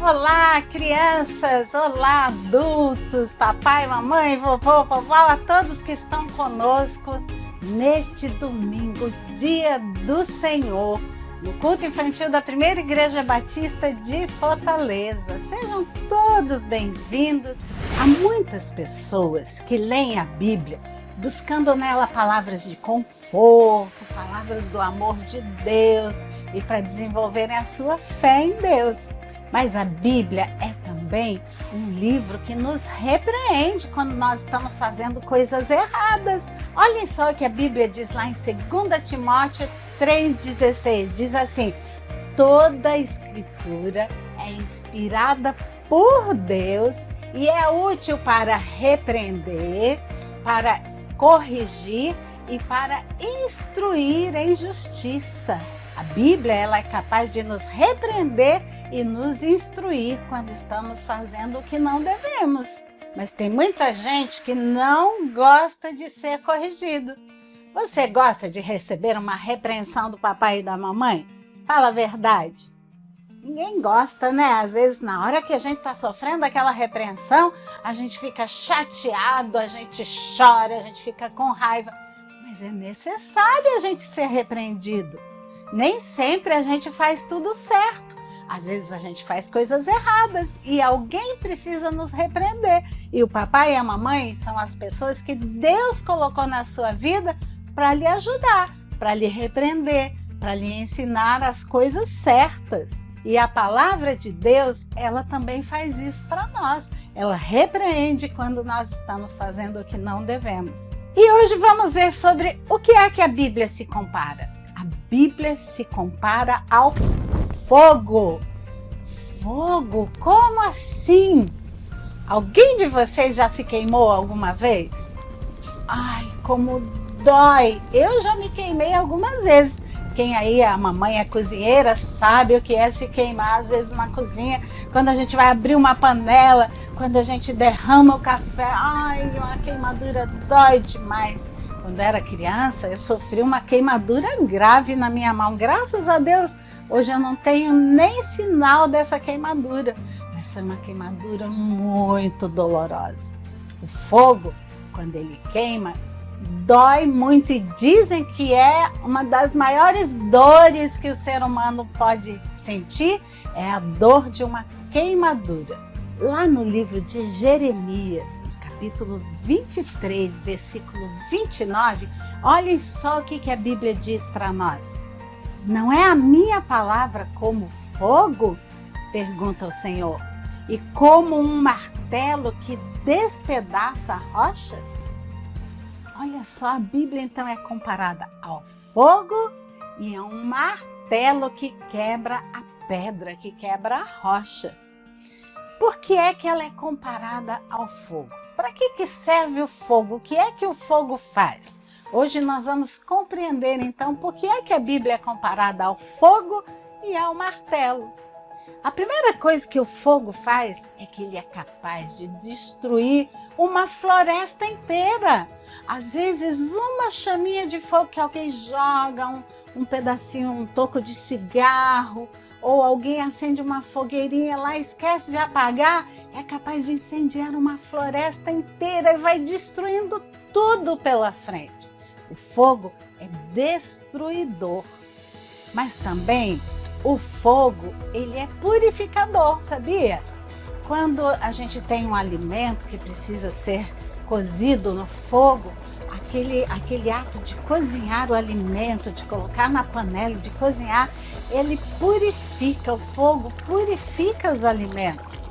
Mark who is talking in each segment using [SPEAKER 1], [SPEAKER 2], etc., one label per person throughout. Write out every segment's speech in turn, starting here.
[SPEAKER 1] Olá, crianças! Olá, adultos, papai, mamãe, vovô, vovó, a todos que estão conosco neste domingo, dia do Senhor, no culto infantil da Primeira Igreja Batista de Fortaleza. Sejam todos bem-vindos. Há muitas pessoas que leem a Bíblia buscando nela palavras de conforto, palavras do amor de Deus e para desenvolverem a sua fé em Deus. Mas a Bíblia é também um livro que nos repreende quando nós estamos fazendo coisas erradas. Olhem só o que a Bíblia diz lá em 2 Timóteo 3,16. Diz assim: toda a Escritura é inspirada por Deus e é útil para repreender, para corrigir e para instruir em justiça. A Bíblia ela é capaz de nos repreender e nos instruir quando estamos fazendo o que não devemos. Mas tem muita gente que não gosta de ser corrigido. Você gosta de receber uma repreensão do papai e da mamãe? Fala a verdade. Ninguém gosta, né? Às vezes, na hora que a gente está sofrendo aquela repreensão, a gente fica chateado, a gente chora, a gente fica com raiva. Mas é necessário a gente ser repreendido. Nem sempre a gente faz tudo certo. Às vezes a gente faz coisas erradas e alguém precisa nos repreender. E o papai e a mamãe são as pessoas que Deus colocou na sua vida para lhe ajudar, para lhe repreender, para lhe ensinar as coisas certas. E a palavra de Deus, ela também faz isso para nós. Ela repreende quando nós estamos fazendo o que não devemos. E hoje vamos ver sobre o que é que a Bíblia se compara. A Bíblia se compara ao fogo. Fogo? Como assim? Alguém de vocês já se queimou alguma vez? Ai, como dói! Eu já me queimei algumas vezes. Quem aí, a mamãe é cozinheira, sabe o que é se queimar às vezes na cozinha. Quando a gente vai abrir uma panela, quando a gente derrama o café, ai, uma queimadura dói demais. Quando era criança, eu sofri uma queimadura grave na minha mão. Graças a Deus, hoje eu não tenho nem sinal dessa queimadura. Mas foi uma queimadura muito dolorosa. O fogo, quando ele queima, dói muito e dizem que é uma das maiores dores que o ser humano pode sentir, é a dor de uma queimadura. Lá no livro de Jeremias, capítulo 23, versículo 29, olhem só o que a Bíblia diz para nós. Não é a minha palavra como fogo? Pergunta o Senhor. E como um martelo que despedaça a rocha? Olha só, a Bíblia então é comparada ao fogo e a um martelo que quebra a pedra, que quebra a rocha. Por que é que ela é comparada ao fogo? Para que serve o fogo? O que é que o fogo faz? Hoje nós vamos compreender então por que é que a Bíblia é comparada ao fogo e ao martelo. A primeira coisa que o fogo faz é que ele é capaz de destruir uma floresta inteira. Às vezes uma chaminha de fogo que alguém joga, um pedacinho, um toco de cigarro, ou alguém acende uma fogueirinha lá e esquece de apagar, é capaz de incendiar uma floresta inteira e vai destruindo tudo pela frente. O fogo é destruidor, mas também o fogo ele é purificador, sabia? Quando a gente tem um alimento que precisa ser cozido no fogo, aquele ato de cozinhar o alimento, de colocar na panela, de cozinhar, ele purifica, o fogo purifica os alimentos.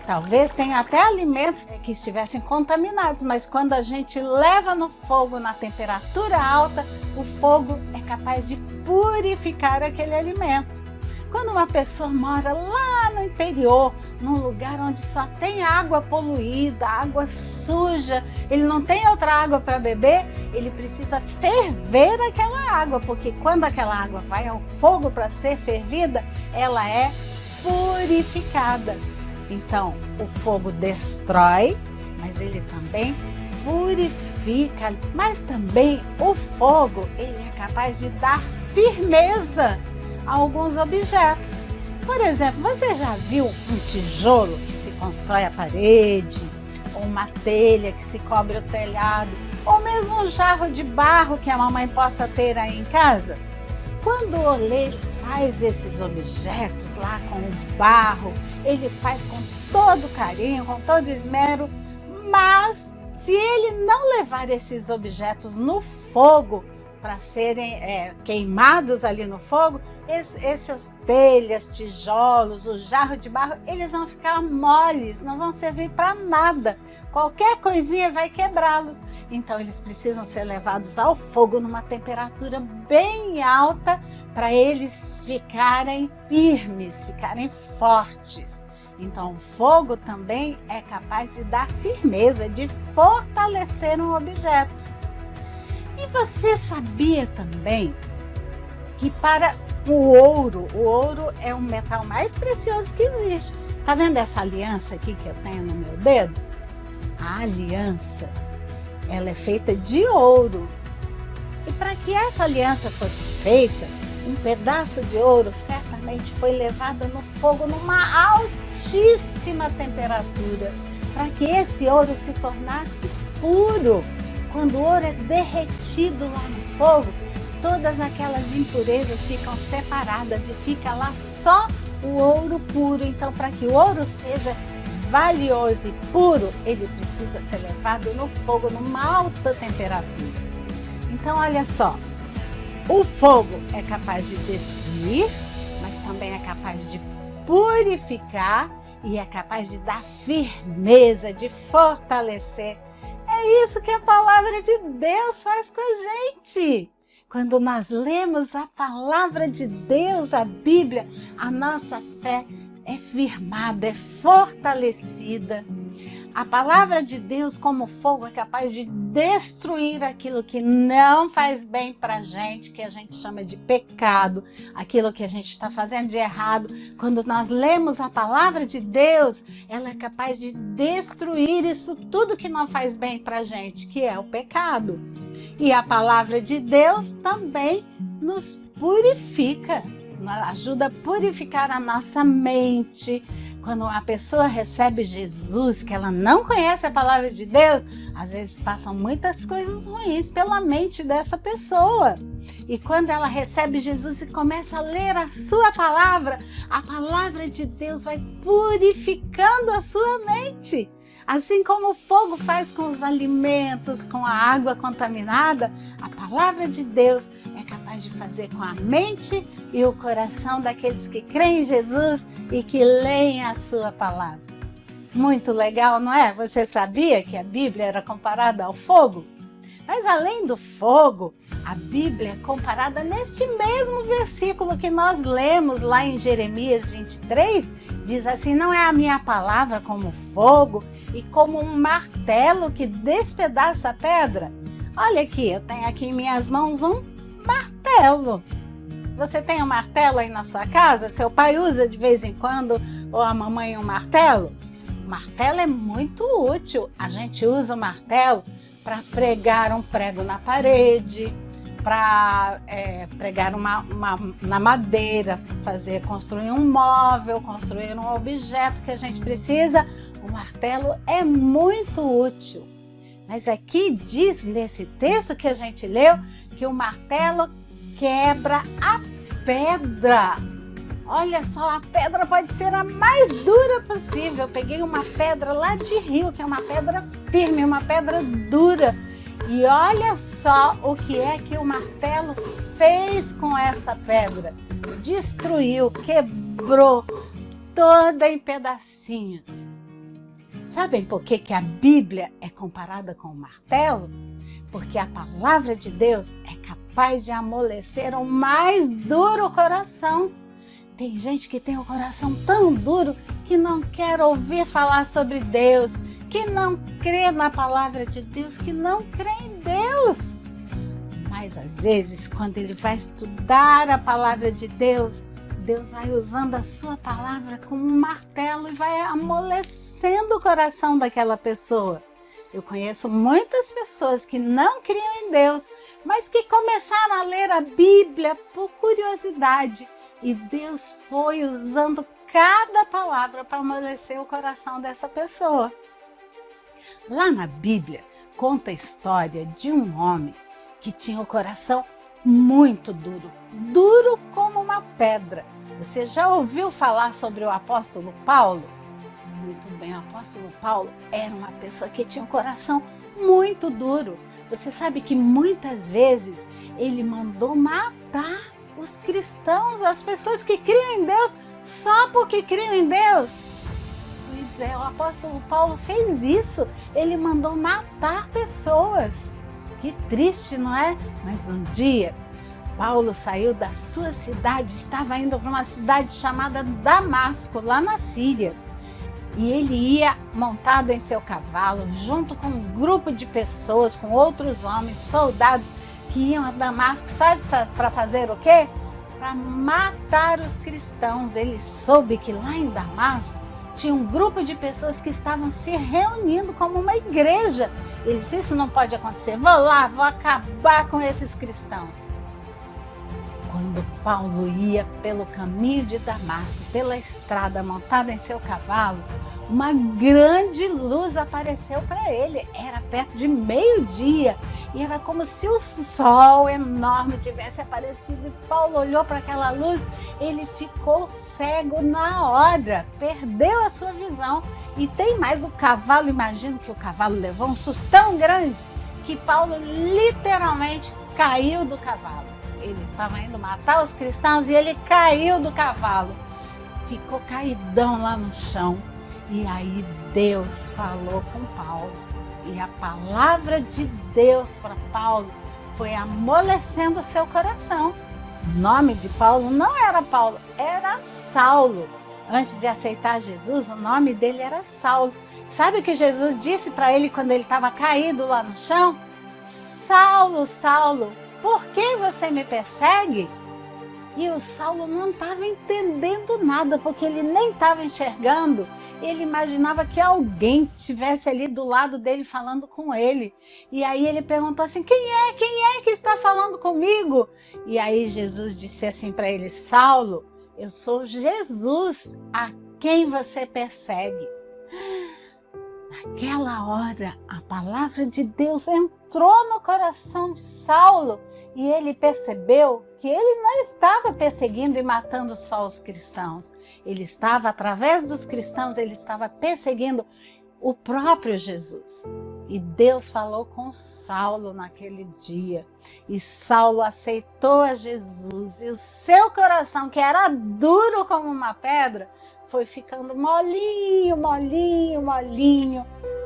[SPEAKER 1] Talvez tenha até alimentos que estivessem contaminados, mas quando a gente leva no fogo na temperatura alta, o fogo é capaz de purificar aquele alimento. Quando uma pessoa mora lá no interior, num lugar onde só tem água poluída, água suja, ele não tem outra água para beber, ele precisa ferver aquela água, porque quando aquela água vai ao fogo para ser fervida, ela é purificada. Então, o fogo destrói, mas ele também purifica. Mas também o fogo, ele é capaz de dar firmeza a alguns objetos. Por exemplo, você já viu um tijolo que se constrói a parede, ou uma telha que se cobre o telhado, ou mesmo um jarro de barro que a mamãe possa ter aí em casa? Quando o oleiro faz esses objetos lá com o barro, ele faz com todo carinho, com todo esmero, mas se ele não levar esses objetos no fogo para serem queimados ali no fogo, essas telhas, tijolos, o jarro de barro, eles vão ficar moles, não vão servir para nada. Qualquer coisinha vai quebrá-los. Então eles precisam ser levados ao fogo numa temperatura bem alta para eles ficarem firmes, ficarem fortes. Então o fogo também é capaz de dar firmeza, de fortalecer um objeto. E você sabia também que para o ouro é o metal mais precioso que existe. Tá vendo essa aliança aqui que eu tenho no meu dedo? A aliança, ela é feita de ouro. E para que essa aliança fosse feita, um pedaço de ouro certamente foi levado no fogo numa altíssima temperatura, para que esse ouro se tornasse puro. Quando o ouro é derretido lá no fogo, todas aquelas impurezas ficam separadas e fica lá só o ouro puro. Então, para que o ouro seja valioso e puro, ele precisa ser levado no fogo numa alta temperatura. Então, olha só, o fogo é capaz de destruir, mas também é capaz de purificar e é capaz de dar firmeza, de fortalecer. É isso que a palavra de Deus faz com a gente. Quando nós lemos a palavra de Deus, a Bíblia, a nossa fé é firmada, é fortalecida. A palavra de Deus, como fogo, é capaz de destruir aquilo que não faz bem para a gente, que a gente chama de pecado, aquilo que a gente está fazendo de errado. Quando nós lemos a palavra de Deus, ela é capaz de destruir isso tudo que não faz bem para a gente, que é o pecado. E a palavra de Deus também nos purifica, ajuda a purificar a nossa mente. Quando a pessoa recebe Jesus, que ela não conhece a palavra de Deus, às vezes passam muitas coisas ruins pela mente dessa pessoa. E quando ela recebe Jesus e começa a ler a sua palavra, a palavra de Deus vai purificando a sua mente. Assim como o fogo faz com os alimentos, com a água contaminada, a palavra de Deus é capaz de fazer com a mente e o coração daqueles que creem em Jesus e que leem a sua palavra. Muito legal, não é? Você sabia que a Bíblia era comparada ao fogo? Mas além do fogo, a Bíblia é comparada neste mesmo versículo que nós lemos lá em Jeremias 23, diz assim: não é a minha palavra como fogo e como um martelo que despedaça a pedra? Olha aqui, eu tenho aqui em minhas mãos um martelo. Você tem um martelo aí na sua casa? Seu pai usa de vez em quando, ou a mamãe um martelo? O martelo é muito útil. A gente usa o martelo para pregar um prego na parede, para pregar na madeira, construir um móvel, construir um objeto que a gente precisa. O martelo é muito útil. Mas aqui diz nesse texto que a gente leu que o martelo quebra a pedra. Olha só, a pedra pode ser a mais dura possível. Eu peguei uma pedra lá de rio, que é uma pedra firme, uma pedra dura. E olha só o que é que o martelo fez com essa pedra. Destruiu, quebrou toda em pedacinhos. Sabem por que a Bíblia é comparada com o martelo? Porque a palavra de Deus é capaz de amolecer o mais duro coração. Tem gente que tem o coração tão duro que não quer ouvir falar sobre Deus, que não crê na palavra de Deus, que não crê em Deus. Mas às vezes, quando ele vai estudar a palavra de Deus, Deus vai usando a sua palavra como um martelo e vai amolecendo o coração daquela pessoa. Eu conheço muitas pessoas que não criam em Deus, mas que começaram a ler a Bíblia por curiosidade E Deus foi usando cada palavra para amolecer o coração dessa pessoa. Lá na Bíblia, conta a história de um homem que tinha o coração muito duro, duro como uma pedra. Você já ouviu falar sobre o apóstolo Paulo? Muito bem, o apóstolo Paulo era uma pessoa que tinha um coração muito duro. Você sabe que muitas vezes ele mandou matar os cristãos, as pessoas que criam em Deus, só porque criam em Deus. Pois é, o apóstolo Paulo fez isso, ele mandou matar pessoas. Que triste, não é? Mas um dia, Paulo saiu da sua cidade, estava indo para uma cidade chamada Damasco, lá na Síria. E ele ia montado em seu cavalo, junto com um grupo de pessoas, com outros homens, soldados, que iam a Damasco, sabe para fazer o quê? Para matar os cristãos. Ele soube que lá em Damasco tinha um grupo de pessoas que estavam se reunindo como uma igreja. Ele disse, isso não pode acontecer, vou lá, vou acabar com esses cristãos. Quando Paulo ia pelo caminho de Damasco, pela estrada, montado em seu cavalo, uma grande luz apareceu para ele. Era perto de meio-dia e era como se o sol enorme tivesse aparecido. E Paulo olhou para aquela luz, ele ficou cego na hora, perdeu a sua visão. E tem mais, o cavalo, imagino que o cavalo levou um susto tão grande que Paulo literalmente caiu do cavalo. Ele estava indo matar os cristãos e ele caiu do cavalo. Ficou caidão lá no chão. E aí Deus falou com Paulo. E a palavra de Deus para Paulo foi amolecendo o seu coração. O nome de Paulo não era Paulo, era Saulo. Antes de aceitar Jesus, o nome dele era Saulo. Sabe o que Jesus disse para ele quando ele estava caído lá no chão? Saulo, Saulo, por que você me persegue? E o Saulo não estava entendendo nada, porque ele nem estava enxergando. Ele imaginava que alguém estivesse ali do lado dele falando com ele. E aí ele perguntou assim, quem é que está falando comigo? E aí Jesus disse assim para ele, Saulo, eu sou Jesus, a quem você persegue. Naquela hora, a palavra de Deus entrou no coração de Saulo e ele percebeu que ele não estava perseguindo e matando só os cristãos. Ele estava, através dos cristãos, ele estava perseguindo o próprio Jesus. E Deus falou com Saulo naquele dia. E Saulo aceitou a Jesus. E o seu coração, que era duro como uma pedra, foi ficando molinho, molinho, molinho.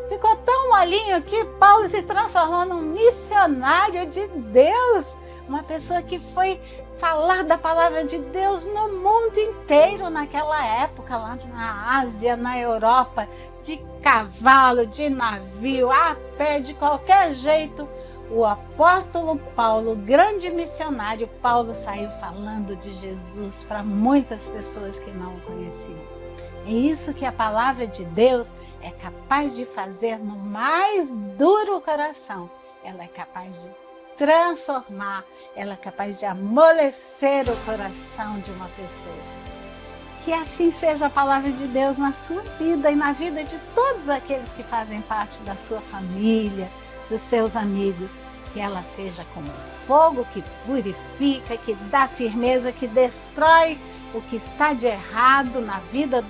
[SPEAKER 1] Ficou tão molinho que Paulo se transformou num missionário de Deus. Uma pessoa que foi falar da palavra de Deus no mundo inteiro naquela época, lá na Ásia, na Europa, de cavalo, de navio, a pé, de qualquer jeito. O apóstolo Paulo, grande missionário, Paulo saiu falando de Jesus para muitas pessoas que não o conheciam. É isso que a palavra de Deus é capaz de fazer no mais duro coração. Ela é capaz de transformar, ela é capaz de amolecer o coração de uma pessoa. Que assim seja a palavra de Deus na sua vida e na vida de todos aqueles que fazem parte da sua família, dos seus amigos. Que ela seja como um fogo que purifica, que dá firmeza, que destrói o que está de errado na vida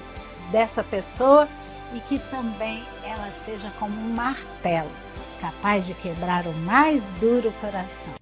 [SPEAKER 1] dessa pessoa e que também ela seja como um martelo, capaz de quebrar o mais duro coração.